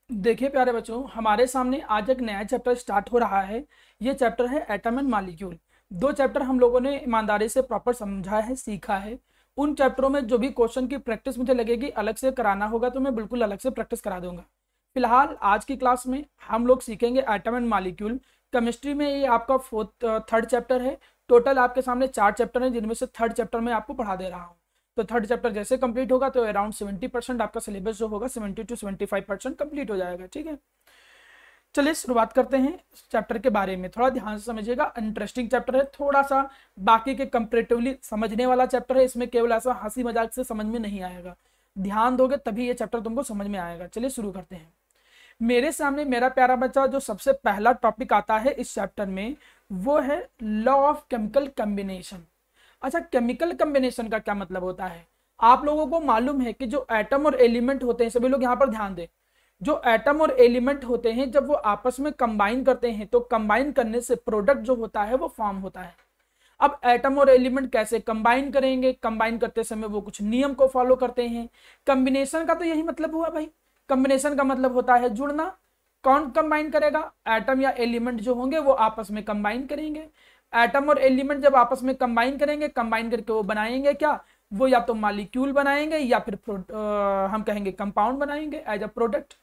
देखिए प्यारे बच्चों, हमारे सामने आज एक नया चैप्टर स्टार्ट हो रहा है। ये चैप्टर है एटम एंड मॉलिक्यूल। दो चैप्टर हम लोगों ने ईमानदारी से प्रॉपर समझा है, सीखा है। उन चैप्टरों में जो भी क्वेश्चन की प्रैक्टिस मुझे लगेगी अलग से कराना होगा तो मैं बिल्कुल अलग से प्रैक्टिस करा दूंगा। फिलहाल आज की क्लास में हम लोग सीखेंगे एटम एंड मॉलिक्यूल। केमिस्ट्री में ये आपका थर्ड चैप्टर है। टोटल आपके सामने 4 चैप्टर हैं, जिनमें से थर्ड चैप्टर में आपको पढ़ा दे रहा हूँ। तो थर्ड चैप्टर जैसे कंप्लीट होगा तो अराउंड 70% आपका सिलेबस जो होगा 70 to 75% कंप्लीट हो जाएगा। ठीक है, चलिए शुरुआत करते हैं चैप्टर के बारे में। थोड़ा ध्यान से समझिएगा, इंटरेस्टिंग चैप्टर है, थोड़ा सा बाकी के कंपेरेटिवली समझने वाला चैप्टर है। इसमें केवल ऐसा हंसी मजाक से समझ में नहीं आएगा, ध्यान दोगे तभी ये चैप्टर तुमको समझ में आएगा। चलिए शुरू करते हैं। मेरे सामने मेरा प्यारा बच्चा जो सबसे पहला टॉपिक आता है इस चैप्टर में वो है लॉ ऑफ केमिकल कॉम्बिनेशन। अच्छा, केमिकल कॉम्बिनेशन का क्या मतलब होता है? आप लोगों को मालूम है कि जो एटम और एलिमेंट होते हैं, सभी लोग यहाँ पर ध्यान दें, जो एटम और एलिमेंट होते हैं जब वो आपस में कंबाइन करते हैं तो कंबाइन करने से प्रोडक्ट जो होता है वो फॉर्म होता है। अब एटम और एलिमेंट कैसे कंबाइन करेंगे? कंबाइन करते समय वो कुछ नियम को फॉलो करते हैं। कॉम्बिनेशन का तो यही मतलब हुआ भाई। कॉम्बिनेशन का मतलब होता है जुड़ना। कौन कंबाइन करेगा? एटम या एलिमेंट जो होंगे वो आपस में कंबाइन करेंगे। एटम और एलिमेंट जब आपस में कंबाइन करेंगे, कंबाइन करके वो बनाएंगे क्या? वो या तो मॉलिक्यूल बनाएंगे या फिर हम कहेंगे कंपाउंड बनाएंगे एज अ प्रोडक्ट।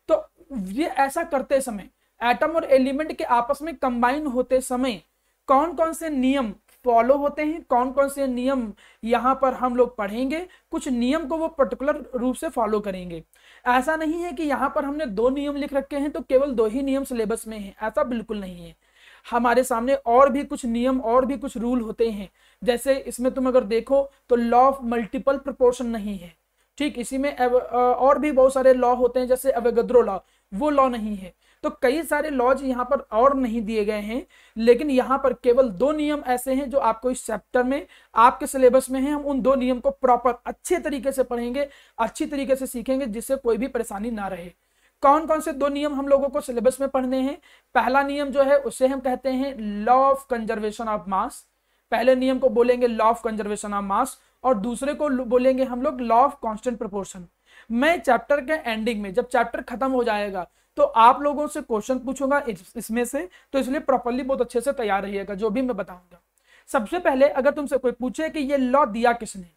तो ये ऐसा करते समय, एटम और एलिमेंट के आपस में कंबाइन होते समय कौन कौन से नियम फॉलो होते हैं, कौन कौन से नियम यहाँ पर हम लोग पढ़ेंगे। कुछ नियम को वो पर्टिकुलर रूप से फॉलो करेंगे। ऐसा नहीं है कि यहाँ पर हमने 2 नियम लिख रखे हैं तो केवल 2 ही नियम सिलेबस में है, ऐसा बिल्कुल नहीं है। हमारे सामने और भी कुछ नियम और भी कुछ रूल होते हैं। जैसे इसमें तुम अगर देखो तो लॉ ऑफ मल्टीपल प्रोपोर्शन नहीं है। ठीक, इसी में और भी बहुत सारे लॉ होते हैं, जैसे अवोगाद्रो लॉ, वो लॉ नहीं है। तो कई सारे लॉज यहाँ पर और नहीं दिए गए हैं, लेकिन यहाँ पर केवल 2 नियम ऐसे हैं जो आपको इस चैप्टर में आपके सिलेबस में है। हम उन 2 नियम को प्रॉपर अच्छे तरीके से पढ़ेंगे, अच्छी तरीके से सीखेंगे, जिससे कोई भी परेशानी ना रहे। कौन कौन से 2 नियम हम लोगों को सिलेबस में पढ़ने हैं? पहला नियम जो है उसे हम कहते हैं लॉ ऑफ कंजर्वेशन ऑफ मास। पहले नियम को बोलेंगे लॉ ऑफ कंजर्वेशन ऑफ मास और दूसरे को बोलेंगे हम लोग लॉ ऑफ कांस्टेंट प्रोपोर्शन। मैं चैप्टर के एंडिंग में जब चैप्टर खत्म हो जाएगा तो आप लोगों से क्वेश्चन पूछूंगा इसमें से, तो इसलिए प्रॉपर्ली बहुत अच्छे से तैयार रहिएगा जो भी मैं बताऊंगा। सबसे पहले अगर तुमसे कोई पूछे कि ये लॉ दिया किसने,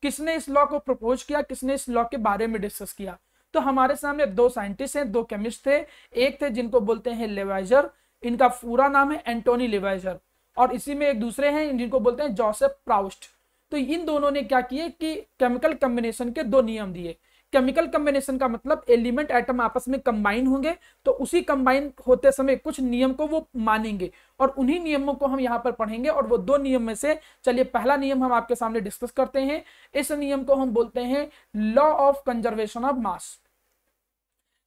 किसने इस लॉ को प्रपोज किया, किसने इस लॉ के बारे में डिस्कस किया, तो हमारे सामने 2 साइंटिस्ट हैं, 2 केमिस्ट थे। एक थे जिनको बोलते हैं लेवाइजर, इनका पूरा नाम है एंटोनी लेवाइजर, और इसी में एक दूसरे हैं जिनको बोलते हैं जोसेफ प्राउस्ट। तो इन दोनों ने क्या किए कि केमिकल कॉम्बिनेशन के 2 नियम दिए। केमिकल कॉम्बिनेशन का मतलब एलिमेंट एटम आपस में कंबाइन होंगे तो उसी कंबाइन होते समय कुछ नियम को वो मानेंगे, और उन्हीं नियमों को हम यहाँ पर पढ़ेंगे। और वो 2 नियम में से चलिए पहला नियम हम आपके सामने डिस्कस करते हैं। इस नियम को हम बोलते हैं law of conservation of mass.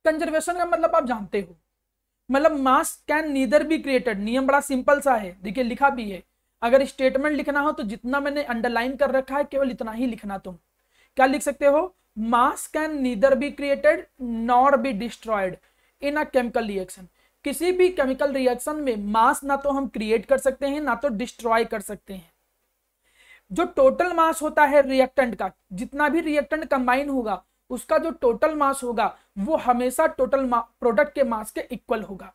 Conservation का मतलब आप जानते हो, मतलब मास कैन नीदर बी क्रिएटेड। नियम बड़ा सिंपल सा है, देखिए लिखा भी है। अगर स्टेटमेंट लिखना हो तो जितना मैंने अंडरलाइन कर रखा है केवल इतना ही लिखना। तुम क्या लिख सकते हो? मास can neither be created nor be destroyed in a chemical reaction. किसी भी केमिकल रिएक्शन में मास ना तो हम क्रिएट कर सकते हैं ना तो डिस्ट्रॉय कर सकते हैं। जो टोटल मास होता है रिएक्टेंट का, जितना भी रिएक्टेंट कंबाइन होगा उसका जो टोटल मास होगा वो हमेशा टोटल प्रोडक्ट के मास के इक्वल होगा।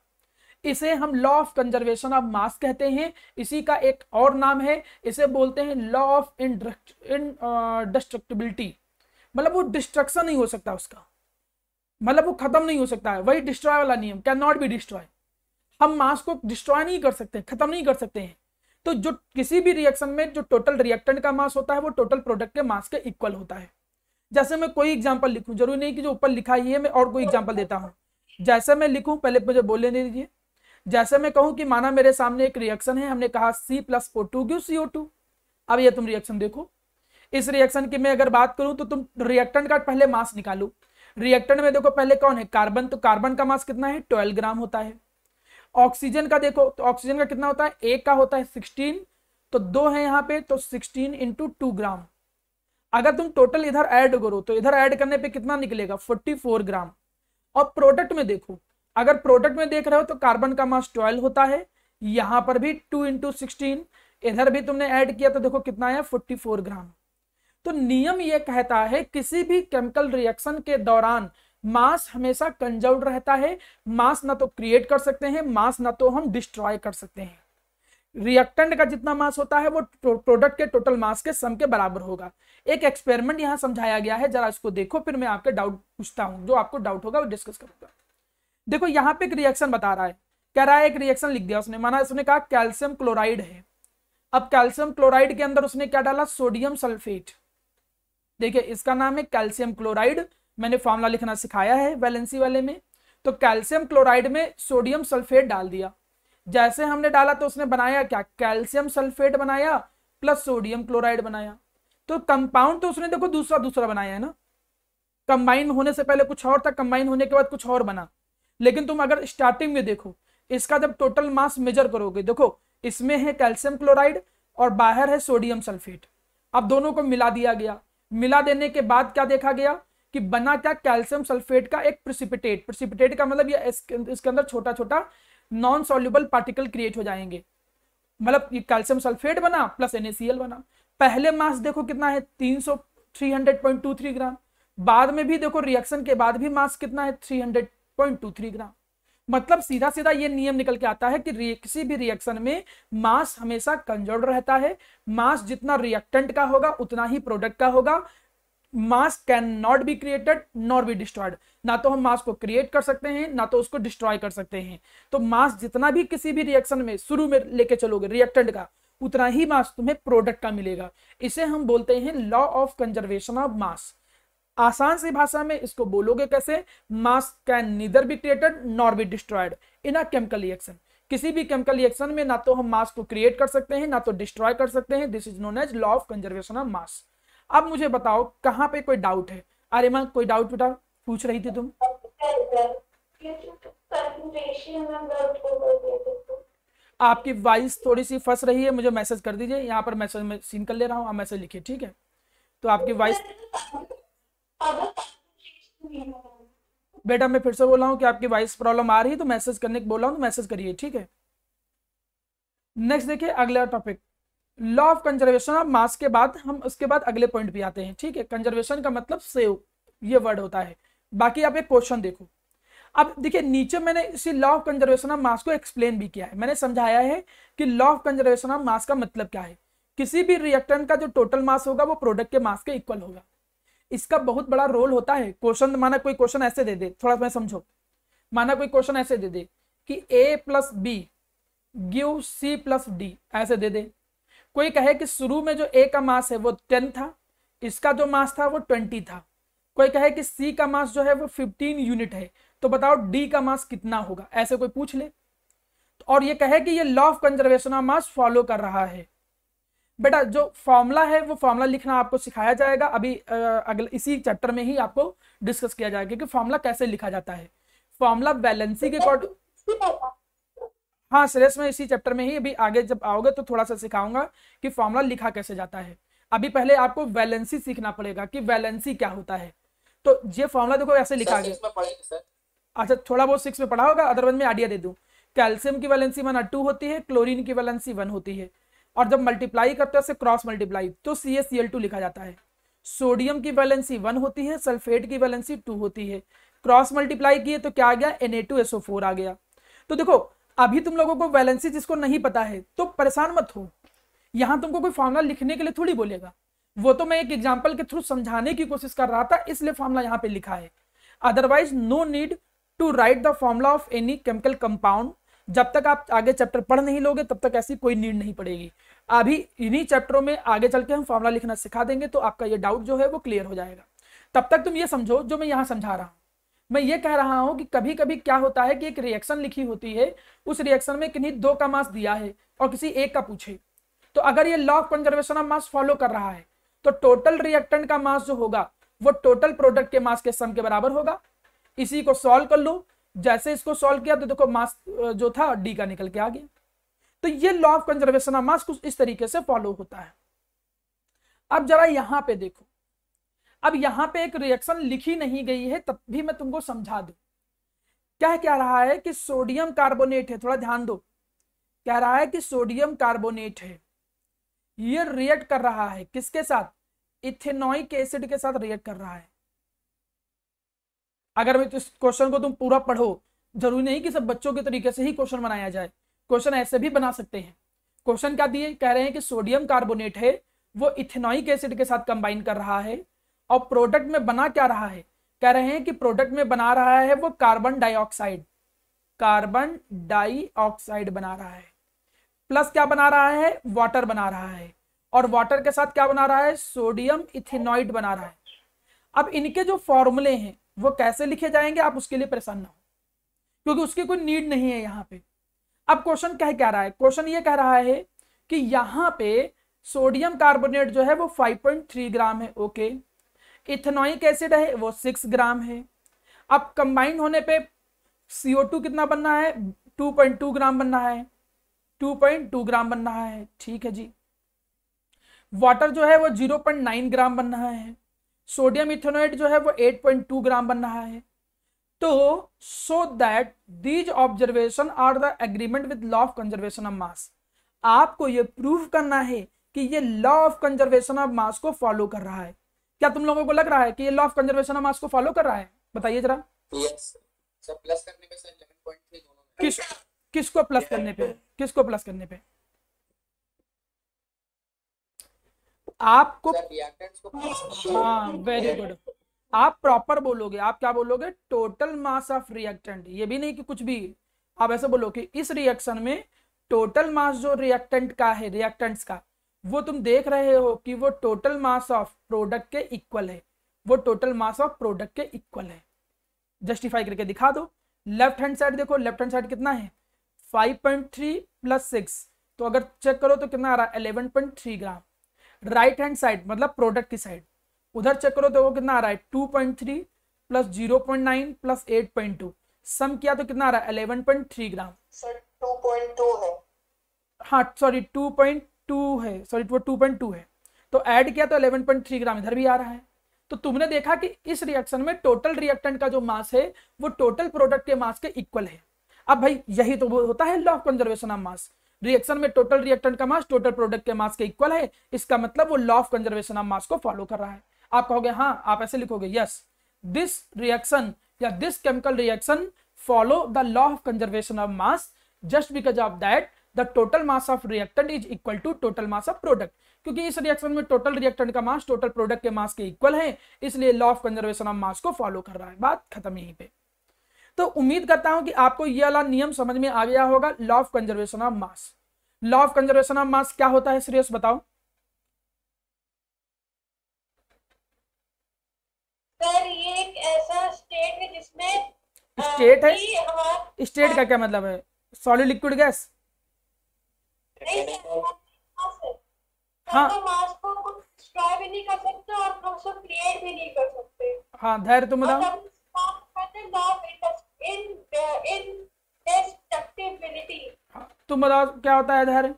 इसे हम लॉ ऑफ कंजर्वेशन ऑफ मास कहते हैं। इसी का एक और नाम है, इसे बोलते हैं लॉ ऑफ इनडिस्ट्रक्टिबिलिटी। मतलब वो डिस्ट्रक्शन नहीं हो सकता उसका, मतलब वो खत्म नहीं हो सकता है। वही डिस्ट्रॉय वाला नियम, कैन नॉट बी डिस्ट्रॉय। हम मास को डिस्ट्रॉय नहीं कर सकते, खत्म नहीं कर सकते हैं। तो जो किसी भी रिएक्शन में जो टोटल रिएक्टेंट का मास होता है वो टोटल प्रोडक्ट के मास के इक्वल होता है। जैसे मैं कोई एग्जांपल लिखूं, जरूरी नहीं कि जो ऊपर लिखा ही है, मैं और कोई एग्जांपल देता हूं। जैसे मैं लिखूं, पहले मुझे बोलने दीजिए। जैसे मैं कहूं कि माना मेरे सामने एक रिएक्शन है, हमने कहा C+O2 गिव CO2। अब ये तुम रिएक्शन देखो। इस रिएक्शन की मैं अगर बात करूं तो तुम रिएक्टेंट का पहले मास निकालो। रिएक्टेंट में देखो पहले कौन है? कार्बन। तो कार्बन का मास कितना है? 12 ग्राम होता है। ऑक्सीजन का देखो तो ऑक्सीजन का कितना होता है? एक का होता है 16, तो 2 है यहाँ पे, तो 16 × 2 ग्राम। अगर तुम टोटल इधर ऐड करो तो इधर ऐड करने पे कितना निकलेगा? 44 ग्राम। और प्रोडक्ट में देखो, अगर प्रोडक्ट में देख रहे हो तो कार्बन का मास 12 होता है, यहां पर भी 2 × 16, इधर भी तुमने ऐड किया तो देखो कितना है? 44 ग्राम। तो नियम यह कहता है किसी भी केमिकल रिएक्शन के दौरान मास हमेशा कंजर्व्ड रहता है, मास ना तो क्रिएट कर सकते हैं, मास ना तो हम डिस्ट्रॉय कर सकते हैं। रिएक्टेंट का जितना मास होता है वो प्रोडक्ट के टोटल मास के सम के बराबर होगा। एक एक्सपेरिमेंट यहां समझाया गया है, जरा इसको देखो, फिर मैं आपके डाउट पूछता हूं, जो आपको डाउट होगा वो डिस्कस करूंगा। देखो यहाँ पे एक रिएक्शन बता रहा है, कह रहा है एक रिएक्शन लिख दिया उसने, माना उसने कहा कैल्शियम क्लोराइड है। अब कैल्शियम क्लोराइड के अंदर उसने क्या डाला, सोडियम सल्फेट। देखिए इसका नाम है कैल्शियम क्लोराइड, मैंने फॉर्मूला लिखना सिखाया है वैलेंसी वाले में। तो कैल्शियम क्लोराइड में सोडियम सल्फेट डाल दिया, जैसे हमने डाला तो उसने बनाया क्या, कैल्शियम सल्फेट बनाया प्लस सोडियम क्लोराइड बनाया। तो कंपाउंड तो उसने देखो दूसरा दूसरा बनाया है ना, कंबाइन होने से पहले कुछ और था, कंबाइन होने के बाद कुछ और बना। लेकिन तुम अगर स्टार्टिंग में देखो, इसका जब टोटल मास मेजर करोगे, देखो इसमें है कैल्शियम क्लोराइड और बाहर है सोडियम सल्फेट। अब दोनों को मिला दिया गया, मिला देने के बाद क्या देखा गया कि बना क्या, कैल्शियम सल्फेट का एक प्रेसिपिटेट। प्रेसिपिटेट का मतलब ये इसके अंदर छोटा छोटा नॉन सॉल्युबल पार्टिकल क्रिएट हो जाएंगे, मतलब ये कैल्शियम सल्फेट बना प्लस NaCl बना। पहले मास देखो कितना है, 300.23 ग्राम। बाद में भी देखो रिएक्शन के बाद भी मास कितना है, 300.23 ग्राम। मतलब सीधा सीधा ये नियम निकल के आता है कि किसी भी रिएक्शन में मास हमेशा कंजर्व्ड रहता है। मास जितना रिएक्टेंट का होगा उतना ही प्रोडक्ट का होगा। मास can not be created nor be destroyed, ना तो हम मास को क्रिएट कर सकते हैं ना तो उसको डिस्ट्रॉय कर सकते हैं। तो मास जितना भी किसी भी रिएक्शन में शुरू में लेके चलोगे रिएक्टेंट का, उतना ही मास तुम्हें प्रोडक्ट का मिलेगा। इसे हम बोलते हैं लॉ ऑफ कंजर्वेशन ऑफ मास। आसान सी भाषा में इसको बोलोगे कैसे, मास can neither be created nor be destroyed in a chemical reaction. किसी भी केमिकल रिएक्शन में ना तो हम मास को क्रिएट कर सकते हैं ना तो डिस्ट्रॉय कर सकते हैं। This is known as law of conservation of mass. अब मुझे बताओ कहां पे कोई डाउट है। अरे मां कोई डाउट बेटा पूछ रही थी तुम। आपकी वॉइस थोड़ी सी फंस रही है, मुझे मैसेज कर दीजिए, यहाँ पर मैसेज में सीन कर ले रहा हूँ, आप मैसेज लिखिए, ठीक है। तो आपकी वॉइस, बेटा मैं फिर से बोल रहा हूँ कि आपकी वॉइस प्रॉब्लम आ रही है तो मैसेज करने को बोल रहा हूँ, तो मैसेज करिए, ठीक है। नेक्स्ट देखिए अगला topic, law of conservation of मास के बाद हम उसके बाद अगले पॉइंट पे आते हैं, ठीक है। कंजर्वेशन का मतलब सेव, ये वर्ड होता है। बाकी आप एक क्वेश्चन देखो। अब देखिए नीचे मैंने इसी law of conservation of mass को एक्सप्लेन भी किया है, मैंने समझाया है कि लॉ ऑफ कंजर्वेशन ऑफ मास का मतलब क्या है। किसी भी रिएक्टेंट का जो टोटल मास होगा वो प्रोडक्ट के मास के इक्वल होगा। इसका बहुत बड़ा रोल होता है। क्वेश्चन माना कोई क्वेश्चन ऐसे दे दे, थोड़ा मैं समझो, माना कोई क्वेश्चन ऐसे दे दे कि A plus B give C plus D, ऐसे दे दे। कोई कहे कि शुरू में जो A का मास है वो 10 था, इसका जो मास था वो 20 था। कोई कहे कि C का मास जो है वो 15 यूनिट है, तो बताओ D का मास कितना होगा, ऐसे कोई पूछ ले। और ये कहे कि ये law of conservation of mass follow कर रहा है। बेटा जो फॉर्मूला है वो फॉर्मूला लिखना आपको सिखाया जाएगा, अभी अगले इसी चैप्टर में ही आपको डिस्कस किया जाएगा कि फॉर्मूला कैसे लिखा जाता है। फॉर्मूला वैलेंसी के अकॉर्डिंग, हाँ श्रेष्ठ में इसी चैप्टर में ही, अभी आगे जब आओगे तो थोड़ा सा सिखाऊंगा कि फॉर्मूला लिखा कैसे जाता है। अभी पहले आपको वैलेंसी सीखना पड़ेगा कि वैलेंसी क्या होता है। तो ये फॉर्मूला देखो ऐसे लिखा गया। अच्छा थोड़ा बहुत 6 में पढ़ा होगा, अदरवाइज मैं आइडिया दे दूं। कैल्शियम की वैलेंसी माना 2 होती है, क्लोरीन की वैलेंसी 1 होती है, और जब मल्टीप्लाई करते हैं क्रॉस मल्टीप्लाई तो CaCl2 लिखा जाता है। सोडियम की वैलेंसी 1 होती है, सल्फेट की वैलेंसी 2 होती है, क्रॉस मल्टीप्लाई किए तो क्या आ गया, Na2SO4 आ गया। तो देखो अभी तुम लोगों को वैलेंसी जिसको नहीं पता है तो परेशान मत हो, यहां तुमको कोई फॉर्मूला लिखने के लिए थोड़ी बोलेगा, वो तो मैं एक एग्जांपल के थ्रू समझाने की कोशिश कर रहा था, इसलिए फॉर्मूला यहां पे लिखा है। Otherwise no need to write the formula of any chemical compound. जब तक आप आगे चैप्टर पढ़ नहीं लोगे तब तक ऐसी कोई नीड नहीं पड़ेगी। अभी इन्हीं चैप्टरों में आगे चल के हम फॉर्मूला लिखना सिखा देंगे तो आपका ये डाउट जो है वो क्लियर हो जाएगा। तब तक तुम ये समझो जो मैं यहाँ समझा रहा हूँ। मैं ये कह रहा हूं कि कभी कभी क्या होता है कि एक रिएक्शन लिखी होती है, उस रिएक्शन में किन्हीं 2 का मास दिया है और किसी 1 का पूछे, तो अगर ये law of conservation of mass follow कर रहा है तो टोटल रिएक्टेंट का मास जो होगा वो टोटल प्रोडक्ट के मास के सम के बराबर होगा। इसी को सॉल्व कर लो, जैसे इसको सॉल्व किया तो देखो मास जो था D का निकल के आ गया। तो ये लॉ ऑफ कंजर्वेशन ऑफ मास कुछ इस तरीके से फॉलो होता है। अब जरा यहां पे देखो, अब यहां पे एक रिएक्शन लिखी नहीं गई है तब भी मैं तुमको समझा दूं। क्या रहा है कि सोडियम कार्बोनेट है, थोड़ा ध्यान दो, कह रहा है कि सोडियम कार्बोनेट है, ये रिएक्ट कर रहा है किसके साथ, इथेनॉइक एसिड के साथ रिएक्ट कर रहा है। अगर मैं इस क्वेश्चन को तुम पूरा पढ़ो, जरूरी नहीं कि सब बच्चों के तरीके से ही क्वेश्चन बनाया जाए, क्वेश्चन ऐसे भी बना सकते हैं। क्वेश्चन क्या दिए, कह रहे हैं कि सोडियम कार्बोनेट है वो इथेनॉइक एसिड के साथ कंबाइन कर रहा है और प्रोडक्ट में बना क्या रहा है, कह रहे हैं कि प्रोडक्ट में बना रहा है वो कार्बन डाइऑक्साइड, कार्बन डाइऑक्साइड बना रहा है, प्लस क्या बना रहा है, वाटर बना रहा है, और वाटर के साथ क्या बना रहा है, सोडियम इथेनॉइड बना रहा है। अब इनके जो फॉर्मूले हैं वो कैसे लिखे जाएंगे, आप उसके लिए परेशान ना हो, क्योंकि उसकी कोई नीड नहीं है यहाँ पे। अब क्वेश्चन क्या रहा है, क्वेश्चन ये कह रहा है कि यहाँ पे सोडियम कार्बोनेट जो है वो 5.3 ग्राम है, ओके। इथेनॉइक एसिड है वो 6 ग्राम है। अब कंबाइन होने पे CO2 कितना बनना है, 2.2 ग्राम बनना है, 2.2 ग्राम बनना है, ठीक है जी। वाटर जो है वो 0.9 ग्राम बन रहा है, सोडियम इथेनॉइड जो है वो 8.2 ग्राम बन रहा है। तो so that these observation are the agreement with law of conservation of mass, आपको ये प्रूफ करना है कि ये law of conservation of mass को फॉलो कर रहा है। क्या तुम लोगों को लग रहा है कि ये law of conservation of mass को फॉलो कर रहा है, बताइए जरा। यस सर, प्लस करने पे सर 11.3 दोनों में। किसको प्लस करने पे, किसको प्लस करने पे, आपको, सर रिएक्टेंट्स को। हाँ वेरी गुड, आप प्रॉपर बोलोगे, आप क्या बोलोगे, टोटल मास ऑफ रिएक्टेंट, ये भी नहीं कि कुछ भी, आप ऐसे बोलो कि इस रिएक्शन में टोटल मास जो रिएक्टेंट का है, रिएक्टेंट्स का, वो तुम देख रहे हो कि वो टोटल मास ऑफ प्रोडक्ट के इक्वल है, वो टोटल मास ऑफ प्रोडक्ट के इक्वल है। जस्टिफाई करके दिखा दो। लेफ्ट हैंड साइड देखो, लेफ्ट हैंड साइड कितना है, 5.3 प्लस 6, तो अगर चेक करो तो कितना आ रहा है, 11.3 ग्राम। राइट हैंड साइड मतलब प्रोडक्ट की साइड, उधर चेक करो तो वो कितना आ रहा है, 2.3 प्लस 0.9 प्लस 8.2, सम किया तो कितना आ रहा है, 11.3 ग्राम। सर 2.2 है। हाँ सॉरी 2.2 है, सॉरी वो 2.2 है, तो ऐड किया तो 11.3 ग्राम इधर भी आ रहा है। तो तुमने देखा कि इस रिएक्शन में टोटल रिएक्टेंट का जो मास है वो टोटल प्रोडक्ट के मास के इक्वल है। अब भाई यही तो होता है law of conservation of mass, reaction में टोटल रिएक्टेंट का मास टोटल प्रोडक्ट के मास के इक्वल है, इसका मतलब वो law of conservation of mass को फॉलो कर रहा है। आप कहोगे हाँ, आप ऐसे लिखोगे, यस दिस रिएक्शन या this chemical reaction follow the law of conservation of mass just because of that the total mass of reactant is equal to total mass of product, क्योंकि इस रिएक्शन में टोटल रिएक्टेंट का mass total product के मास के equal है, इसलिए law of conservation of mass को follow कर रहा है। बात खत्म यहीं पे। तो उम्मीद करता हूं कि आपको यह वाला नियम समझ में आ गया होगा, law of conservation of mass. Law of conservation of mass क्या होता है श्रेयस बताओ। सर ये एक ऐसा स्टेट है जिसमें स्टेट है, कि हमारा स्टेट का क्या मतलब है, सॉलिड लिक्विड गैस, नहीं सर, हाँ हम मास को कुछ डिस्ट्रॉय भी नहीं कर सकते और हम उसको क्रिएट भी नहीं कर सकते। हाँ धैर्य तुम बताओ। हाँ, तुम बताओ क्या होता है धैर्य।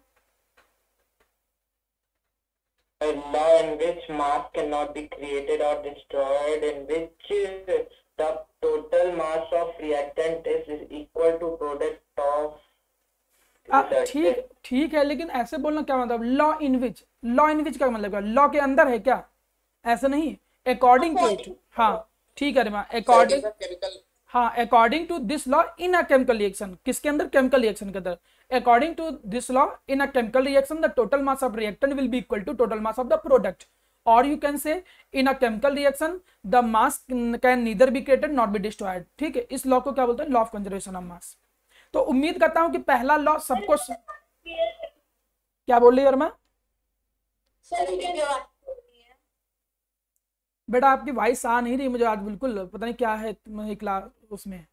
A law in which mass cannot be created or destroyed, in which the total mass of reactant is equal to product of ठीक ठीक है, लेकिन ऐसे बोलना क्या मतलब, law in which, law in विच का मतलब क्या, लॉ के अंदर है क्या, ऐसा नहीं, अकॉर्डिंग टू इट, हाँ ठीक है रीमा, अकॉर्डिंग, केमिकल। हाँ according to this law in a chemical reaction, किसके अंदर, केमिकल रिएक्शन के अंदर, according to this law in a chemical reaction the total mass of reactant will be equal to total mass of the product, और you can say in a chemical reaction the mass can neither be created not be destroyed. ठीक है, इस law को क्या बोलते हैं, law of conservation of मास। तो उम्मीद करता हूं कि पहला लॉ सबको, क्या बोल रही है वर्मा, बेटा आपकी वॉइस आ नहीं रही मुझे आज बिल्कुल, पता नहीं क्या है तुम्हारी क्लास उसमें,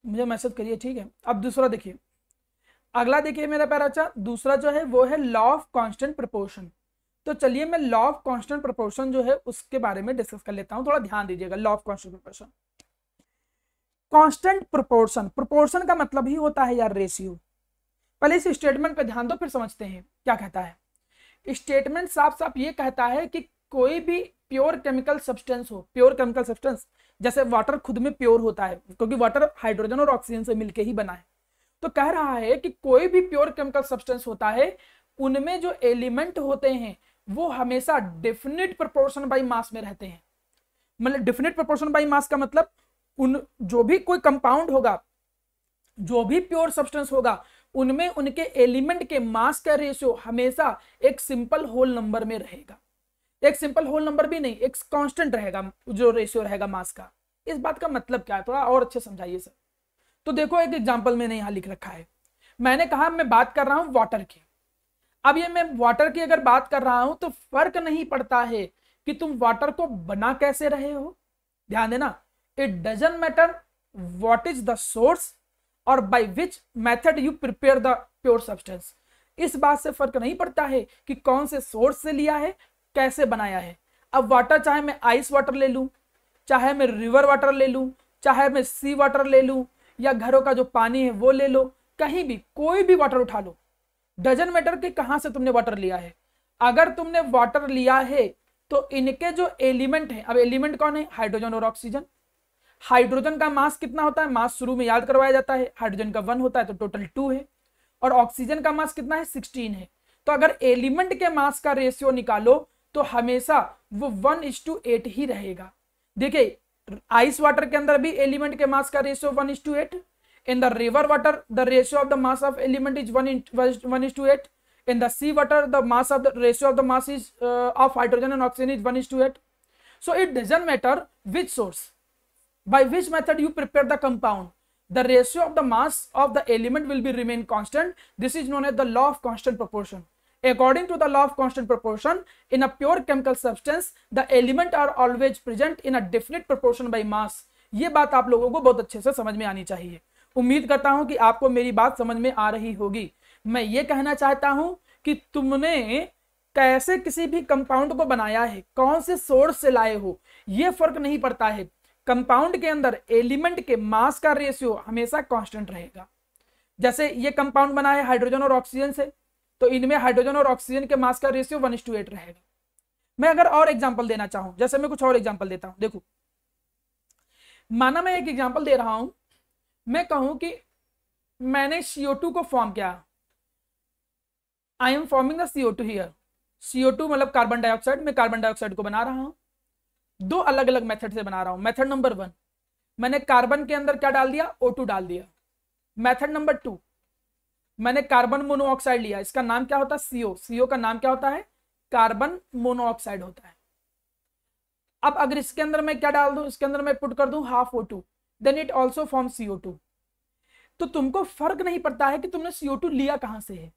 मुझे मैसेज करिए ठीक है। अब दूसरा देखिए, अगला देखिए मेरा प्यारा बच्चा, दूसरा जो है वो है लॉ ऑफ कांस्टेंट प्रोपोर्शन। तो चलिए मैं लॉ ऑफ कांस्टेंट प्रोपोर्शन जो है उसके बारे में डिस्कस कर लेता हूं, थोड़ा ध्यान दीजिएगा। Law of constant proportion, constant proportion, proportion का मतलब ही होता है यार रेशियो। पहले इस स्टेटमेंट पे ध्यान दो फिर समझते हैं क्या कहता है। स्टेटमेंट साफ साफ ये कहता है कि कोई भी प्योर केमिकल सब्सटेंस हो, प्योर केमिकल सब्सटेंस जैसे वाटर खुद में प्योर होता है क्योंकि वाटर हाइड्रोजन और ऑक्सीजन से मिलकर ही बना है, तो कह रहा है कि कोई भी प्योर केमिकल सब्सटेंस होता है उनमें जो एलिमेंट होते हैं वो हमेशा डेफिनेट प्रोपोर्शन बाय मास में रहते हैं। मतलब डेफिनेट प्रोपोर्शन बाय मास का मतलब उन जो भी कोई कंपाउंड होगा, जो भी प्योर सब्सटेंस होगा, उनमें उनके एलिमेंट के मास का रेशियो हमेशा एक सिंपल होल नंबर में रहेगा। एक सिंपल होल नंबर भी नहीं, एक कांस्टेंट रहेगा जो रेशियो रहेगा मास का। इस बात का मतलब क्या है, थोड़ा और अच्छे समझाइए सर। तो देखो एक एग्जांपल मैंने यहां लिख रखा है, मैंने कहा मैं बात कर रहा हूं वाटर की। अब ये मैं वाटर की अगर बात कर रहा हूं तो फर्क नहीं पड़ता है कि तुम वाटर को बना कैसे रहे हो, ध्यान देना, it doesn't matter what is the source और by which method you prepare the pure substance. इस बात से फर्क नहीं पड़ता है कि कौन से सोर्स से लिया है, कैसे बनाया है। अब वाटर चाहे मैं आइस वाटर ले लूं, चाहे मैं रिवर वाटर ले लूं, चाहे मैं सी वाटर ले लूं, या घरों का जो पानी है वो ले लो, कहीं भी कोई भी वाटर उठा लो, डजंट मैटर कि कहां से तुमने वाटर लिया है। अगर तुमने वाटर लिया है तो इनके जो एलिमेंट है, अब एलिमेंट कौन है, हाइड्रोजन और ऑक्सीजन। हाइड्रोजन का मास कितना होता है, मास शुरू में याद करवाया जाता है, हाइड्रोजन का 1 होता है तो टोटल 2 है, और ऑक्सीजन का मास कितना है, 16 है। तो अगर एलिमेंट के मास का रेशियो निकालो तो हमेशा वो 1:8 ही रहेगा। देखिए आइस वाटर के अंदर भी एलिमेंट के मास का ratio 1:8, in the river water the ratio of the mass of element is 1:8, in the sea water the mass of the ratio of the mass is of hydrogen and oxygen is 1:8. So it doesn't matter which source, by which method you prepare the compound, the ratio of the mass of the element will be remain constant. This is known as the law of constant proportion. According to the law of constant proportion, in a pure chemical substance the element are always present in a definite proportion by mass. ये बात आप लोगों को बहुत अच्छे से समझ में आनी चाहिए। उम्मीद करता हूं कि आपको मेरी बात समझ में आ रही होगी। मैं ये कहना चाहता हूं कि तुमने कैसे किसी भी कंपाउंड को बनाया है, कौन से सोर्स से लाए हो, ये फर्क नहीं पड़ता है। कंपाउंड के अंदर एलिमेंट के मास का रेशियो हमेशा कांस्टेंट रहेगा। जैसे ये कंपाउंड बना है हाइड्रोजन और ऑक्सीजन से, तो इनमें हाइड्रोजन और ऑक्सीजन के मास का रेशियो 1:8 रहेगा। मैं अगर और एग्जांपल देना चाहूं, जैसे मैं कुछ और एग्जांपल देता हूं, देखो माना मैं एक एग्जांपल दे रहा हूं, मैं कहूं कि मैंने CO2 को फॉर्म किया, I am forming the CO2 here. CO2 मतलब कार्बन डाइऑक्साइड, मैं कार्बन डाइऑक्साइड को बना रहा हूं, दो अलग अलग मेथड से बना रहा हूं। मेथड नंबर 1, मैंने कार्बन के अंदर क्या डाल दिया, O2 डाल दिया। मेथड नंबर 2, मैंने कार्बन मोनोऑक्साइड लिया, इसका नाम क्या होता है, CO। CO का नाम क्या होता है, कार्बन मोनोऑक्साइड होता है। अब अगर इसके अंदर मैं क्या डाल दूं, इसके अंदर मैं पुट कर दूं half O2, then it also form CO2। तो तुमको फर्क नहीं पड़ता है कि तुमने CO2 लिया कहां से है,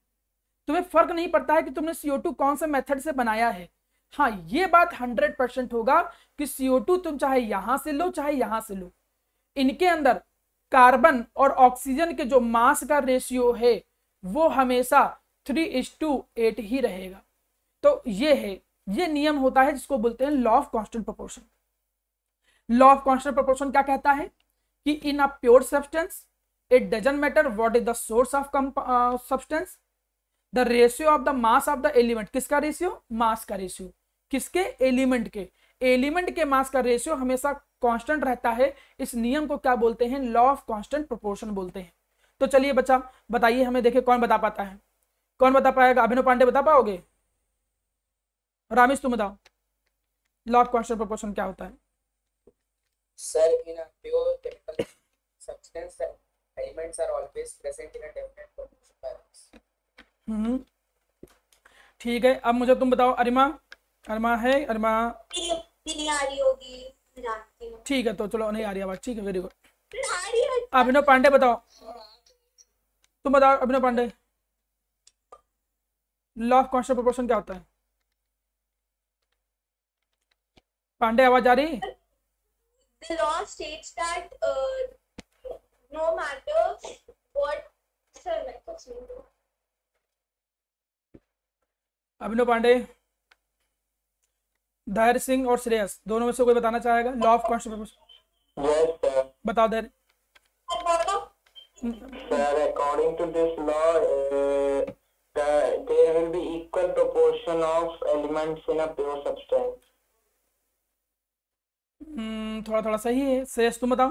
तुम्हें फर्क नहीं पड़ता है कि तुमने CO2 कौन से मेथड से बनाया है। हाँ ये बात 100% होगा कि CO2 तुम चाहे यहां से लो चाहे यहां से लो, इनके अंदर कार्बन और ऑक्सीजन के जो मास का रेशियो है वो हमेशा 3:8 ही रहेगा। तो ये है, ये नियम होता है जिसको बोलते हैं law of constant proportion. Law of constant proportion क्या कहता है कि in a pure substance it doesn't matter what is the source of substance, the ratio of the mass of the element, किसका रेशियो, मास का ratio, किसके, element के, element के मास का रेशियो हमेशा कांस्टेंट रहता है। इस नियम को क्या बोलते हैं, लॉ ऑफ कांस्टेंट प्रोपोर्शन बोलते हैं। तो चलिए बच्चा बताइए हमें, देखे कौन बता पाता है, कौन बता पाएगा, अभिनव पांडे बता पाओगे, रामेश तुम बताओ लॉ ऑफ कांस्टेंट प्रोपोर्शन क्या होता है। Sir, in a pure chemical substance, the elements are always present in a definite proportion by mass. ठीक है, अब मुझे तुम बताओ, अरिमा, अरिमा है, अरिमा नहीं आ रही होगी, मैं जानती हूँ। ठीक है, तो चलो नहीं आ रही आवाज, ठीक है, वेरी गुड। आ रही है। अभिनव पांडे बताओ, तुम बताओ Abhinav Pandey, law of constant proportion क्या होता है। पांडे आवाज आ रही, The law states that no matter what, sir मैं कुछ नहीं बोलूँ। अभिनव पांडे, धैर्य सिंह और श्रेयस, दोनों में से कोई बताना चाहेगा law of constant proportion. Yes, sir. बताओ धैर्य। Sir, according to this law, there will be equal proportion of elements in a pure substance. थोड़ा थोड़ा सही है। श्रेयस तुम बताओ।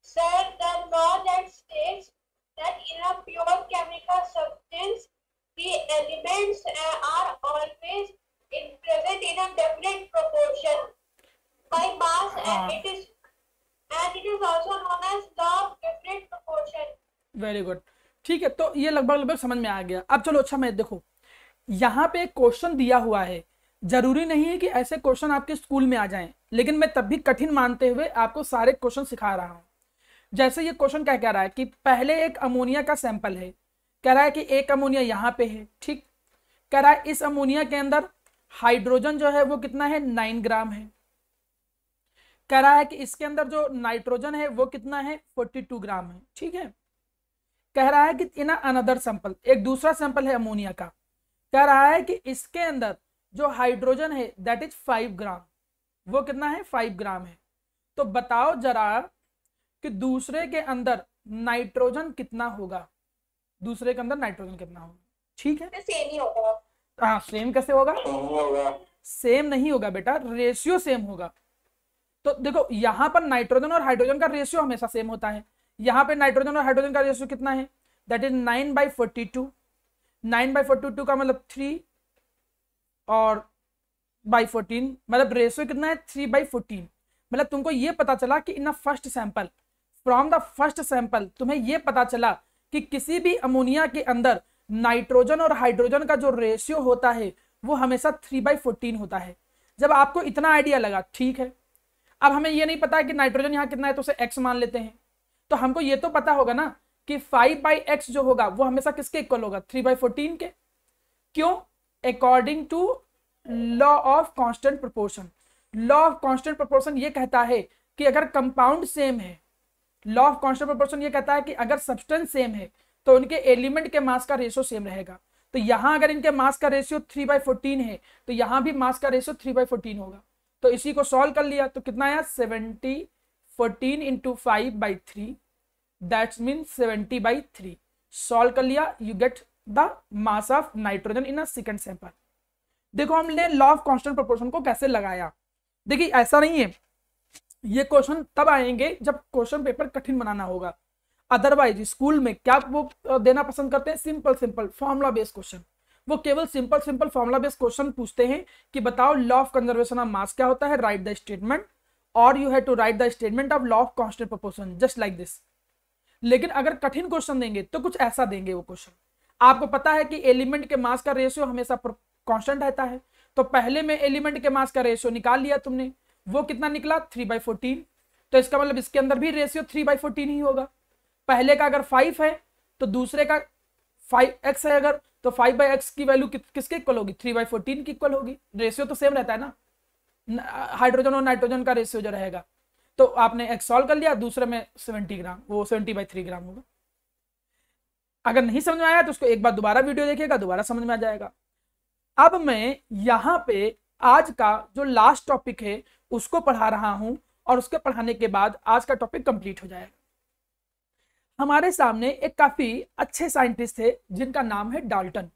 Sir, the law that states that in a pure chemical substance, the elements are always present in a हाँ, and it is also known as law of definite proportion. Very good. ठीक है, तो ये लगभग लगभग समझ में आ गया। अब चलो अच्छा, मैं देखो यहाँ पे एक क्वेश्चन दिया हुआ है, जरूरी नहीं है कि ऐसे क्वेश्चन आपके स्कूल में आ जाएं, लेकिन मैं तब भी कठिन मानते हुए आपको सारे क्वेश्चन सिखा रहा हूं। जैसे ये क्वेश्चन क्या कह रहा है कि पहले एक अमोनिया का सैंपल है, कह रहा है कि एक अमोनिया यहाँ पे है, ठीक, कह रहा है इस अमोनिया के अंदर हाइड्रोजन जो है वो कितना है, 9 ग्राम है। कह रहा है कि इसके अंदर जो नाइट्रोजन है वो कितना है, 42 ग्राम है, ठीक है। कह रहा है कि इन अनदर सैंपल, एक दूसरा सैंपल है अमोनिया का, कह रहा है कि इसके अंदर जो हाइड्रोजन है दैट इज 5 ग्राम, वो कितना है, 5 ग्राम है। तो बताओ जरा कि दूसरे के अंदर नाइट्रोजन कितना होगा, दूसरे के अंदर नाइट्रोजन कितना होगा, ठीक है। सेम ही होगा। हाँ, सेम कैसे होगा, होगा, सेम नहीं होगा बेटा, रेशियो सेम होगा। तो देखो यहाँ पर नाइट्रोजन और हाइड्रोजन का रेशियो हमेशा सेम होता है। यहाँ पे नाइट्रोजन और हाइड्रोजन का रेशियो कितना है, दैट इज 9/42। 9/42 का मतलब 3 और बाई 14, मतलब रेशियो कितना है, 3/14। मतलब तुमको ये पता चला कि in first sample, from the first sample तुम्हें ये पता चला कि किसी भी अमोनिया के अंदर नाइट्रोजन और हाइड्रोजन का जो रेशियो होता है वो हमेशा 3/14 होता है। जब आपको इतना आइडिया लगा, ठीक है, अब हमें ये नहीं पता है कि नाइट्रोजन यहाँ कितना है तो उसे x मान लेते हैं, तो हमको ये तो पता होगा ना कि 5/x जो होगा वो हमेशा किसके इक्वल होगा, 3/14 के। क्यों, according to law of constant proportion. Law of constant proportion ये कहता है कि अगर कंपाउंड सेम है, लॉ ऑफ कांस्टेंट प्रोपोर्शन ये कहता है कि अगर सब्सटेंस सेम है तो उनके एलिमेंट के मास का रेशियो सेम रहेगा। तो यहां अगर इनके मास का रेशियो 3/14 है तो यहां भी मास का रेशियो 3/14 होगा। तो इसी को सॉल्व कर लिया तो कितना आया, 70, 14 इंटू 5/3, दैट्स मीन 70/3। सॉल्व कर लिया, you get the mass of nitrogen in a second sample. देखो हमने लॉ ऑफ कांस्टेंट प्रोपोर्शन को कैसे लगाया। देखिए ऐसा नहीं है, ये क्वेश्चन तब आएंगे जब क्वेश्चन पेपर कठिन बनाना होगा। अदरवाइज स्कूल में क्या वो देना पसंद करते हैं, simple simple formula based question. वो केवल simple simple formula based question पूछते हैं कि बताओ law of conservation of mass क्या होता है, राइट द स्टेटमेंट, और you have to write the statement of law of constant proportion, just like this. लेकिन अगर कठिन क्वेश्चन देंगे तो कुछ ऐसा देंगे वो क्वेश्चन। आपको पता है कि एलिमेंट के मास का रेशियो हमेशा कांस्टेंट रहता है, तो पहले में एलिमेंट के मास का रेशियो निकाल लिया तुमने, वो कितना निकला, 3/14। तो इसका मतलब इसके अंदर भी रेशियो 3/14 ही होगा। पहले का अगर 5 है तो दूसरे का 5x है अगर, तो 5/x की वैल्यू किसके इक्वल होगी, 3/14 की इक्वल होगी। रेशियो तो सेम रहता है ना, हाइड्रोजन और नाइट्रोजन का रेशियो जो रहेगा। तो आपने x सॉल्व कर लिया, दूसरे में 70 ग्राम, वो 70/3 ग्राम होगा। अगर नहीं समझ में आया तो उसको एक बार दोबारा वीडियो देखिएगा, दोबारा समझ में आ जाएगा। अब मैं यहाँ पे आज का जो लास्ट टॉपिक है उसको पढ़ा रहा हूं, और उसके पढ़ाने के बाद आज का टॉपिक कंप्लीट हो जाएगा। हमारे सामने एक काफी अच्छे साइंटिस्ट थे जिनका नाम है डाल्टन।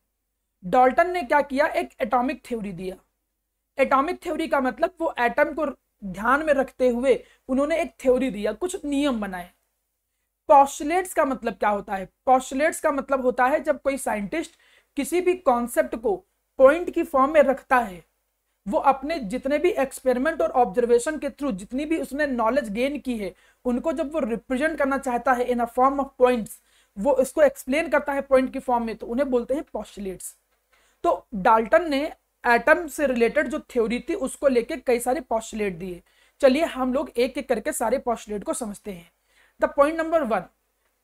डाल्टन ने क्या किया, एक एटॉमिक थ्योरी दिया। एटॉमिक थ्योरी का मतलब वो एटम को ध्यान में रखते हुए उन्होंने एक थ्योरी दिया, कुछ नियम बनाए। पोस्टुलेट्स का मतलब क्या होता है, पोस्टुलेट्स का मतलब होता है जब कोई साइंटिस्ट किसी भी कॉन्सेप्ट को पॉइंट की फॉर्म में रखता है, वो अपने जितने भी एक्सपेरिमेंट और ऑब्जर्वेशन के थ्रू जितनी भी उसने नॉलेज गेन की है उनको जब वो रिप्रेजेंट करना चाहता है इन अ फॉर्म ऑफ पॉइंट्स, वो इसको एक्सप्लेन करता है पॉइंट की फॉर्म में, तो उन्हें बोलते हैं पोस्टुलेट्स। तो डाल्टन ने एटम से रिलेटेड जो थ्योरी थी उसको लेके कई सारे पोस्टुलेट दिए। चलिए हम लोग एक एक करके सारे पोस्टुलेट को समझते हैं। द पॉइंट नंबर 1,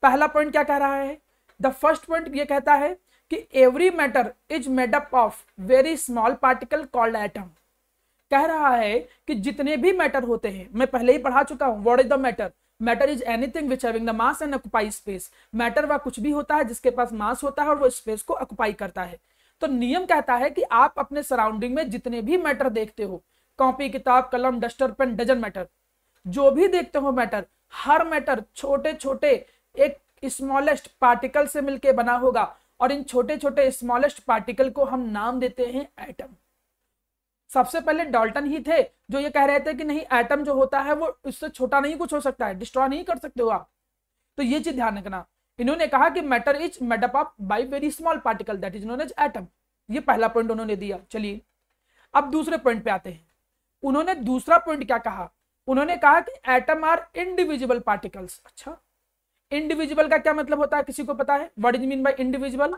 पहला पॉइंट क्या कह रहा है, द फर्स्ट पॉइंट ये कहता है कि every matter is made up of very small particle called atom. कह रहा है कि जितने भी मैटर होते हैं, मैं पहले ही पढ़ा चुका हूं, what is the matter, matter is anything which having the mass and occupy space. Matter वह कुछ भी होता है जिसके पास मास होता है और वो स्पेस को ऑक्युपाई करता है। तो नियम कहता है कि आप अपने सराउंडिंग में जितने भी मैटर देखते हो, कॉपी, किताब, कलम, डस्टर, पेन, डजन मैटर, जो भी देखते हो मैटर, हर मैटर छोटे छोटे एक स्मॉलेस्ट पार्टिकल से मिलकर बना होगा, और इन छोटे छोटे स्मॉलेस्ट पार्टिकल को हम नाम देते हैं एटम। सबसे पहले डाल्टन ही थे जो ये कह रहे थे कि नहीं, एटम जो होता है वो इससे छोटा नहीं कुछ हो सकता है, डिस्ट्रॉय नहीं कर सकते हो आप। तो ये चीज ध्यान रखना। इन्होंने कहा कि matter is made up of by very small particle that is known as atom. ये पहला पॉइंट उन्होंने दिया। चलिए अब दूसरे पॉइंट पे आते हैं। उन्होंने दूसरा पॉइंट क्या कहा, उन्होंने कहा कि एटम आर इंडिविजिबल पार्टिकल्स। अच्छा, इंडिविजिबल का क्या मतलब होता है, किसी को पता है? What is mean by indivisible?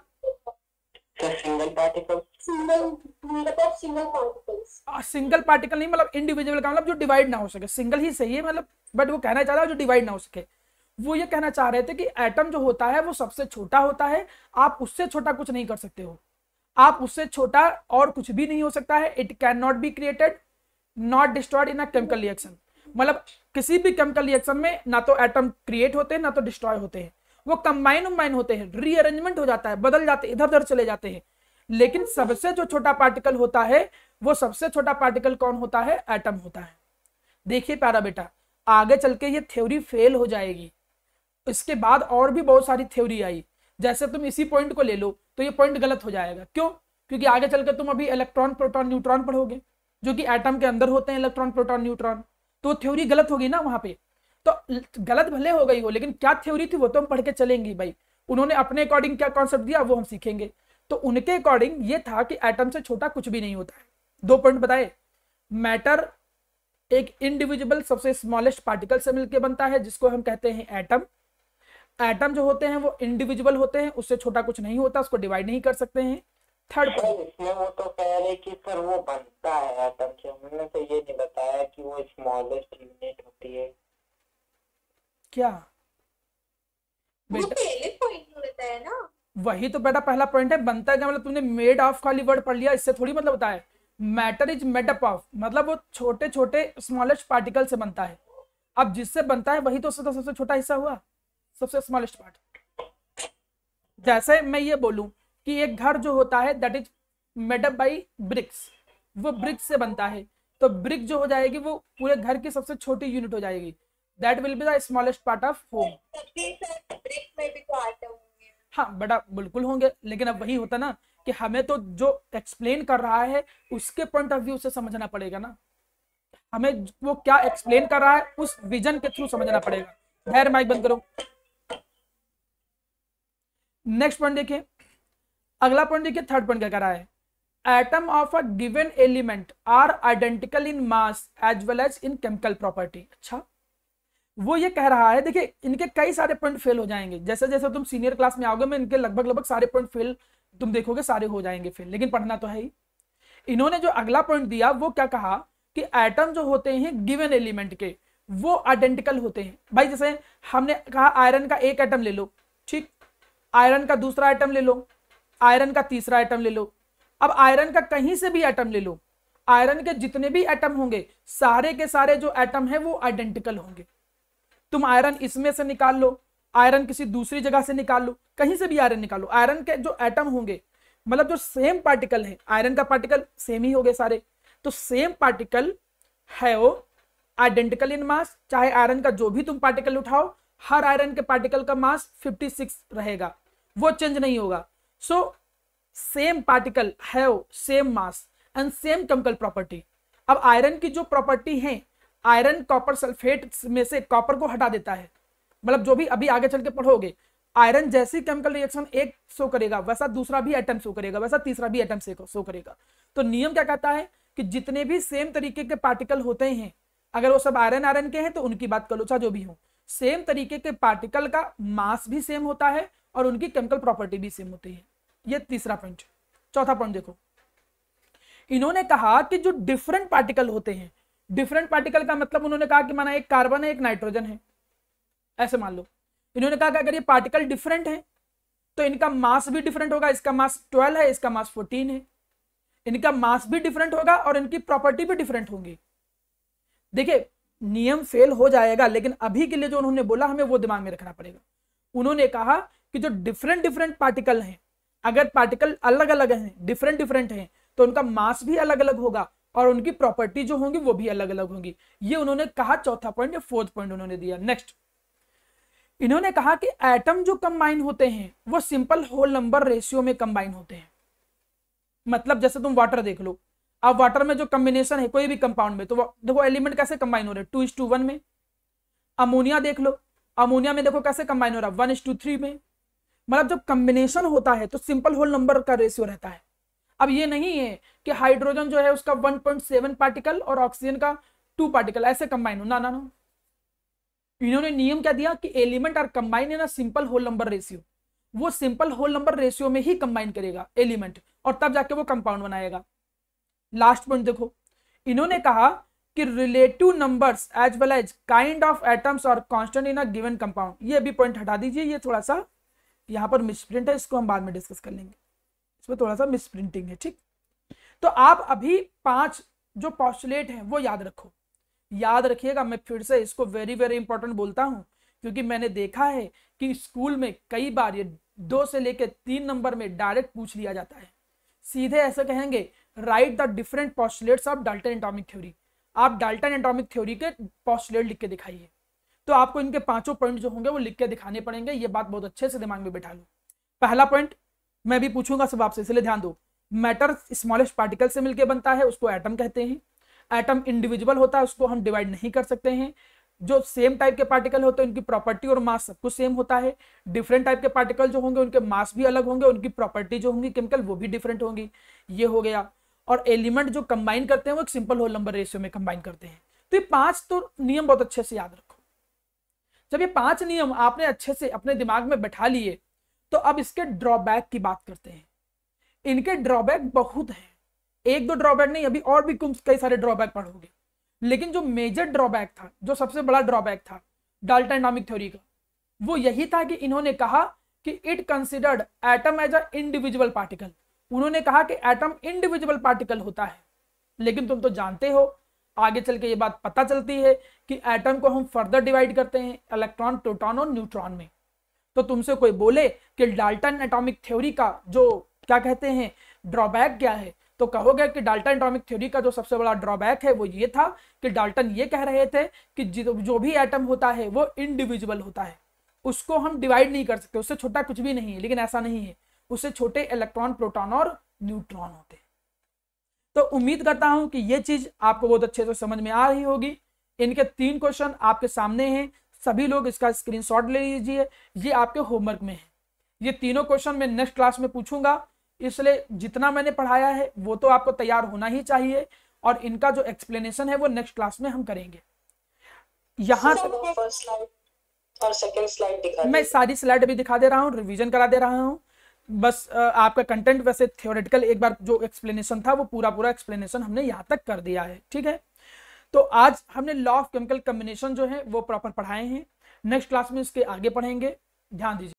Single particle. Single particle नहीं, मतलब इंडिविजुअल का मतलब जो डिवाइड ना हो सके। सिंगल ही सही है मतलब, बट वो कहना चाह रहा है जो डिवाइड ना हो सके। वो ये कहना चाह रहे थे कि एटम जो होता है वो सबसे छोटा होता है, आप उससे छोटा कुछ नहीं कर सकते हो, आप उससे छोटा और कुछ भी नहीं हो सकता है। It can not be created, not destroyed in a chemical reaction. मतलब किसी भी केमिकल रिएक्शन में ना तो एटम क्रिएट होते हैं ना तो डिस्ट्रॉय होते हैं, वो कंबाइन होते हैं, रीअरेंजमेंट हो जाता है, बदल जाते हैं, इधर उधर चले जाते हैं। लेकिन सबसे जो छोटा पार्टिकल होता है, वो सबसे छोटा पार्टिकल कौन होता है? एटम होता है। देखिए प्यारा बेटा, आगे चल के ये थ्योरी फेल हो जाएगी, इसके बाद और भी बहुत सारी थ्योरी आई। जैसे तुम इसी पॉइंट को ले लो तो ये पॉइंट गलत हो जाएगा। क्यों? क्योंकि आगे चलकर तुम अभी इलेक्ट्रॉन प्रोटॉन न्यूट्रॉन पढ़ोगे, जो कि एटम के अंदर होते हैं, इलेक्ट्रॉन प्रोटॉन न्यूट्रॉन। तो थ्योरी गलत होगी ना वहां पे। तो गलत भले हो गई हो, लेकिन क्या थ्योरी थी वो तो हम पढ़ के चलेंगे भाई। उन्होंने अपने अकॉर्डिंग क्या कॉन्सेप्ट दिया वो हम सीखेंगे। तो उनके अकॉर्डिंग ये था कि एटम से छोटा कुछ भी नहीं होता है। 2 पॉइंट बताए। मैटर एक इंडिविजुअल सबसे स्मॉलेस्ट पार्टिकल से मिलकर बनता है, जिसको हम कहते हैं एटम। एटम जो होते हैं वो इंडिविजुअल होते हैं, उससे छोटा कुछ नहीं होता, उसको डिवाइड नहीं कर सकते हैं। थर्ड पॉइंट, इसमें वो तो कह रहे कि सर वो बनता है एटम से, हमने तो ये नहीं बताया कि वो स्मॉलेस्ट यूनिट होती है। क्या वो बेटा? पहले पॉइंट में बताया ना। वही तो बेटा पहला पॉइंट है। बनता है क्या मतलब? तुमने मेड ऑफ खाली वर्ड पढ़ लिया, इससे थोड़ी मतलब होता है। Matter is made up of, मतलब वो छोटे छोटे स्मॉलेस्ट पार्टिकल से बनता है। अब जिससे बनता है वही तो सबसे छोटा हिस्सा हुआ, सबसे स्मॉलेस्ट पार्ट। जैसे मैं ये बोलूं कि एक घर जो होता है that is made up by bricks, वो ब्रिक्स से बनता है, तो ब्रिक जो हो जाएगी वो पूरे घर की सबसे छोटी यूनिट हो जाएगी। That will be the smallest part of home. तभी सर ब्रिक में भी तो आते होंगे। हाँ बेटा बिल्कुल होंगे, लेकिन अब वही होता ना कि हमें तो जो एक्सप्लेन कर रहा है उसके पॉइंट ऑफ व्यू से समझना पड़ेगा ना, हमें वो क्या एक्सप्लेन कर रहा है उस विजन के थ्रू समझना पड़ेगा। धैर्य, माइक बंद करो। नेक्स्ट पॉइंट देखिए, अगला पॉइंट देखिए, थर्ड पॉइंट क्या कर रहा है? Atom of a given element are identical in mass as well as in chemical property. अच्छा, वो ये कह रहा है, देखिए इनके कई सारे पॉइंट फेल हो जाएंगे। जैसे जैसे तुम सीनियर क्लास में आओगे, मैं इनके लगभग सारे पॉइंट फेल तुम देखोगे, सारे हो जाएंगे फेल, लेकिन पढ़ना तो है ही। इन्होंने जो अगला पॉइंट दिया वो क्या कहा कि एटम जो होते हैं गिवन एलिमेंट के, वो आइडेंटिकल होते हैं। भाई जैसे हमने कहा आयरन का एक एटम ले लो, ठीक, आयरन का दूसरा आइटम ले लो, आयरन का तीसरा आइटम ले लो। अब आयरन का कहीं से भी एटम ले लो, आयरन के जितने भी एटम होंगे सारे के सारे जो एटम है वो आइडेंटिकल होंगे। तुम आयरन इसमें से निकाल लो, आयरन किसी दूसरी जगह से निकाल लो, कहीं से भी आयरन निकालो, आयरन के जो एटम होंगे मतलब जो सेम पार्टिकल है, आयरन का पार्टिकल सेम ही हो गए सारे, तो सेम पार्टिकल है वो आइडेंटिकल इन मास। चाहे आयरन का जो भी तुम पार्टिकल उठाओ, हर आयरन के पार्टिकल का मास 56 रहेगा, वो चेंज नहीं होगा। So same particle have same mass and same chemical property. अब आयरन की जो प्रॉपर्टी है, आयरन कॉपर सल्फेट में से कॉपर को हटा देता है, मतलब जो भी अभी आगे चल के पढ़ोगे, आयरन जैसी केमिकल रिएक्शन एक शो करेगा वैसा दूसरा भी एटम शो करेगा, वैसा तीसरा भी एटम से शो करेगा। तो नियम क्या कहता है कि जितने भी सेम तरीके के पार्टिकल होते हैं, अगर वो सब आयरन आयरन के हैं तो उनकी बात कर लो, चाहे जो भी हो, सेम तरीके के पार्टिकल का मास भी सेम होता है और उनकी केमिकल प्रॉपर्टी भी सेम होती है। ये तीसरा पॉइंट। चौथा पॉइंट देखो, इन्होंने कहा कि जो डिफरेंट पार्टिकल होते हैं, डिफरेंट पार्टिकल का मतलब उन्होंने कहा कि माना एक कार्बन है एक नाइट्रोजन है, ऐसे मान लो। इन्होंने कहा कि अगर ये पार्टिकल डिफरेंट है तो इनका मास भी डिफरेंट होगा, इसका मास 12 है, इसका मास 14 है, इनका मास भी डिफरेंट होगा और इनकी प्रॉपर्टी भी डिफरेंट होंगी। देखिए नियम फेल हो जाएगा, लेकिन अभी के लिए जो उन्होंने बोला हमें वो दिमाग में रखना पड़ेगा। उन्होंने कहा कि जो डिफरेंट डिफरेंट पार्टिकल हैं, अगर पार्टिकल अलग अलग हैं, डिफरेंट डिफरेंट हैं, तो उनका मास भी अलग अलग होगा और उनकी प्रॉपर्टी जो होंगी वो भी अलग अलग होंगी। ये उन्होंने कहा चौथा पॉइंट या फोर्थ पॉइंट उन्होंने दिया। नेक्स्ट, इन्होंने कहा कि एटम जो कंबाइन होते हैं वो सिंपल होल नंबर रेशियो में कंबाइन होते हैं। मतलब जैसे तुम वाटर देख लो, अब वाटर में जो कॉम्बिनेशन है कोई भी कंपाउंड में, तो देखो एलिमेंट कैसे कंबाइन हो रहे हैं 2:1 में। अमोनिया देख लो, अमोनिया में देखो कैसे कंबाइन हो रहा है 1:3 में। मतलब जब कॉम्बिनेशन होता है तो सिंपल होल नंबर का रेशियो रहता है। अब ये नहीं है कि हाइड्रोजन जो है उसका 1.7 पार्टिकल और ऑक्सीजन का टू पार्टिकल ऐसे कंबाइन हो ना ना ना, इन्होंने नियम क्या दिया कि element are combine in a simple whole number ratio, वो सिंपल होल नंबर रेशियो में ही कंबाइन करेगा एलिमेंट और तब जाके वो कंपाउंड बनाएगा। लास्ट पॉइंट देखो, इन्होंने कहा कि relative numbers as well as kind of atoms और constant in a given compound. ये भी पॉइंट हटा दीजिए, ये थोड़ा सा यहाँ पर मिसप्रिंट है, इसको हम बाद में डिस्कस कर लेंगे, इसमें थोड़ा सा मिसप्रिंटिंग है। ठीक, तो आप अभी 5 जो पॉस्टुलेट हैं वो याद रखो, याद रखिएगा। मैं फिर से इसको वेरी वेरी इंपॉर्टेंट बोलता हूं, क्योंकि मैंने देखा है कि स्कूल में कई बार ये 2 से लेकर 3 नंबर में डायरेक्ट पूछ लिया जाता है। सीधे ऐसे कहेंगे, right the different postulates of Dalton atomic theory. आप डाल्टन एटॉमिक थ्योरी के पॉस्टुलेट लिख के दिखाइए, तो आपको इनके 5 पॉइंट जो होंगे वो लिख के दिखाने पड़ेंगे। ये बात बहुत अच्छे से दिमाग में बैठा लो। पहला पॉइंट मैं भी पूछूंगा सब आपसे, इसलिए ध्यान दो। मैटर स्मॉलेस्ट पार्टिकल से मिलकर बनता है, उसको एटम कहते हैं। एटम इंडिविजुअल होता है, उसको हम डिवाइड नहीं कर सकते हैं। जो सेम टाइप के पार्टिकल होते हैं उनकी प्रॉपर्टी और मास सब कुछ सेम होता है। डिफरेंट टाइप के पार्टिकल जो होंगे उनके मास भी अलग होंगे, उनकी प्रॉपर्टी जो होंगी केमिकल वो भी डिफरेंट होंगी। ये हो गया। और एलिमेंट जो कंबाइन करते हैं वो एक सिंपल होल नंबर रेशियो में कंबाइन करते हैं। तो ये 5 तो नियम बहुत अच्छे से याद रखो। जब ये 5 नियम आपने अच्छे से अपने दिमाग में बैठा लिए, तो अब इसके ड्रॉबैक की बात करते हैं। इनके ड्रॉबैक बहुत हैं, 1-2 ड्रॉबैक नहीं, अभी और भी कई सारे ड्रॉबैक पढ़ोगे। लेकिन जो मेजर ड्रॉबैक था, जो सबसे बड़ा ड्रॉबैक था डाल्टन एटॉमिक थ्योरी का, वो यही था कि इन्होंने कहा कि it considered atom as a individual particle. उन्होंने कहा कि एटम इंडिविजुअल पार्टिकल होता है, लेकिन तुम तो जानते हो आगे चल के ये बात पता चलती है कि एटम को हम फर्दर डिवाइड करते हैं इलेक्ट्रॉन, प्रोटॉन और न्यूट्रॉन में। तो तुमसे कोई बोले कि डाल्टन एटॉमिक थ्योरी का जो क्या कहते हैं ड्रॉबैक क्या है, तो कहोगे कि डाल्टन एटॉमिक थ्योरी का जो सबसे बड़ा ड्रॉबैक है वो ये था कि डाल्टन ये कह रहे थे कि जो भी एटम होता है वो इंडिविजुअल होता है, उसको हम डिवाइड नहीं कर सकते, उससे छोटा कुछ भी नहीं है। लेकिन ऐसा नहीं है, उससे छोटे इलेक्ट्रॉन, प्रोटॉन और न्यूट्रॉन होते हैं। तो उम्मीद करता हूं कि ये चीज आपको बहुत अच्छे से समझ में आ रही होगी। इनके 3 क्वेश्चन आपके सामने हैं, सभी लोग इसका स्क्रीनशॉट ले लीजिए, ये आपके होमवर्क में है। ये तीनों क्वेश्चन मैं नेक्स्ट क्लास में पूछूंगा, इसलिए जितना मैंने पढ़ाया है वो तो आपको तैयार होना ही चाहिए, और इनका जो एक्सप्लेनेशन है वो नेक्स्ट क्लास में हम करेंगे। यहाँ फर्स्ट स्लाइड और सेकंड स्लाइड दिखा मैं सारी स्लाइड अभी दिखा दे रहा हूँ, रिवीजन करा दे रहा हूँ। बस आपका कंटेंट वैसे थ्योरेटिकल एक बार जो एक्सप्लेनेशन था वो पूरा एक्सप्लेनेशन हमने यहाँ तक कर दिया है। ठीक है, तो आज हमने लॉ ऑफ केमिकल कॉम्बिनेशन जो है वो प्रॉपर पढ़ाए हैं। नेक्स्ट क्लास में इसके आगे पढ़ेंगे, ध्यान दीजिए।